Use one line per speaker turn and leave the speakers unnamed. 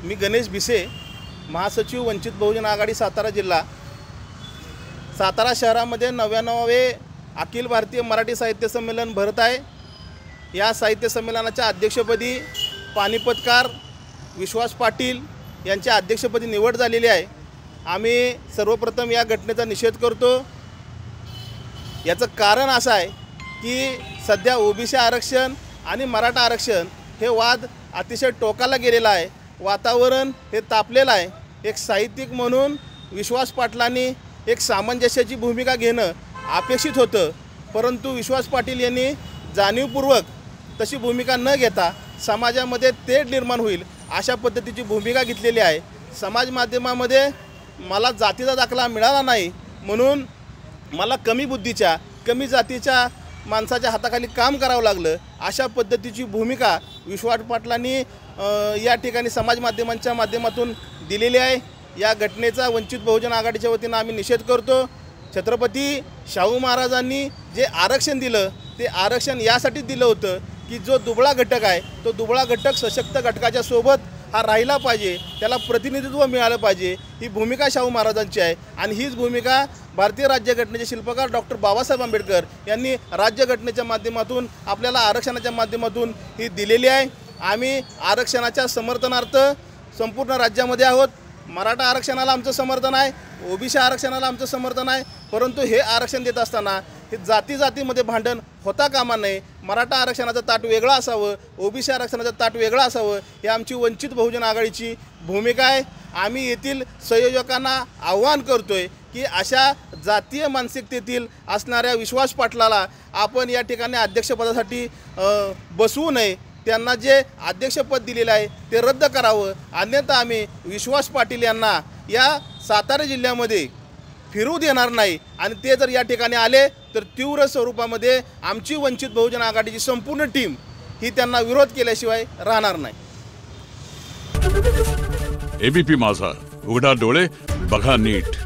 मी गणेश भिसे, महासचिव वंचित बहुजन आघाडी सातारा जिल्हा। सातारा शहरामध्ये 99वे अखिल भारतीय मराठी साहित्य संमेलन भरत आहे। या साहित्य संमेलनाच्या अध्यक्षपदी पानिपतकार विश्वास पाटील यांच्या अध्यक्षपदी निवड झालेली आहे। आम्ही सर्वप्रथम या घटनेचा निषेध करतो। याचं कारण असं आहे की सध्या ओबीसी आरक्षण आणि मराठा आरक्षण हे वाद अतिशय टोकाला गेलेला आहे। वातावरण हे तापलेलं आहे। एक साहित्यिक म्हणून विश्वास पाटलांनी एक सामंजस्याची भूमिका घेणं अपेक्षित होतं, परंतु विश्वास पाटील यांनी जाणीवपूर्वक तशी भूमिका न घेता समाजामध्ये तेढ निर्माण होईल अशा पद्धतीची भूमिका घेतलेली आहे। समाज माध्यमामध्ये मला जातीचा दाखला मिळाला नाही म्हणून मला कमी बुद्धीच्या कमी जातीच्या माणसाच्या हाताखाली काम करावं लागलं अशा पद्धतीची भूमिका विश्वास पाटलांनी या ठिकाणी समाज माध्यमांच्या माध्यमातून दिलेली आहे। या घटनेचा वंचित बहुजन आघाडीच्या वतीनं आम्ही निषेध करतो। छत्रपती शाहू महाराजांनी जे आरक्षण दिलं ते आरक्षण यासाठी दिलं होतं की जो दुबळा घटक आहे तो दुबळा घटक सशक्त घटकाच्या सोबत हा राहिला पाहिजे, त्याला प्रतिनिधित्व मिळालं पाहिजे। ही भूमिका शाहू महाराजांची आहे आणि हीच भूमिका भारतीय राज्यघटनेचे शिल्पकार डॉक्टर बाबासाहेब आंबेडकर यांनी राज्यघटनेच्या माध्यमातून आपल्याला आरक्षणाच्या माध्यमातून ही दिलेली आहे। आम्ही आरक्षणाच्या समर्थनार्थ संपूर्ण राज्यामध्ये आहोत। मराठा आरक्षणाला आमचं समर्थन आहे, ओबीसी आरक्षणाला आमचं समर्थन आहे, परंतु हे आरक्षण देत असताना हे जातीमध्ये भांडण होता कामा नये। मराठा आरक्षणाचं ताट वेगळं असावं, ओबीसी आरक्षणाचं ताट वेगळं असावं, ही आमची वंचित बहुजन आघाडीची भूमिका आहे। आम्ही येथील संयोजकांना आव्हान करतोय की अशा जातीय मानसिकतेतील असणाऱ्या विश्वास पाटलाला आपण या ठिकाणी अध्यक्षपदासाठी बसवू नये। त्यांना जे अध्यक्षपद दिलेलं आहे ते रद्द करावं, अन्यथा आम्ही विश्वास पाटील यांना या सातारा जिल्ह्यामध्ये फिरू देणार नाही आणि ते जर या ठिकाणी आले तर तीव्र स्वरूपामध्ये आमची वंचित बहुजन आघाडीची संपूर्ण टीम ही त्यांना विरोध केल्याशिवाय राहणार नाही।
एबीपी माझा, उघडा डोळे बघा नीट।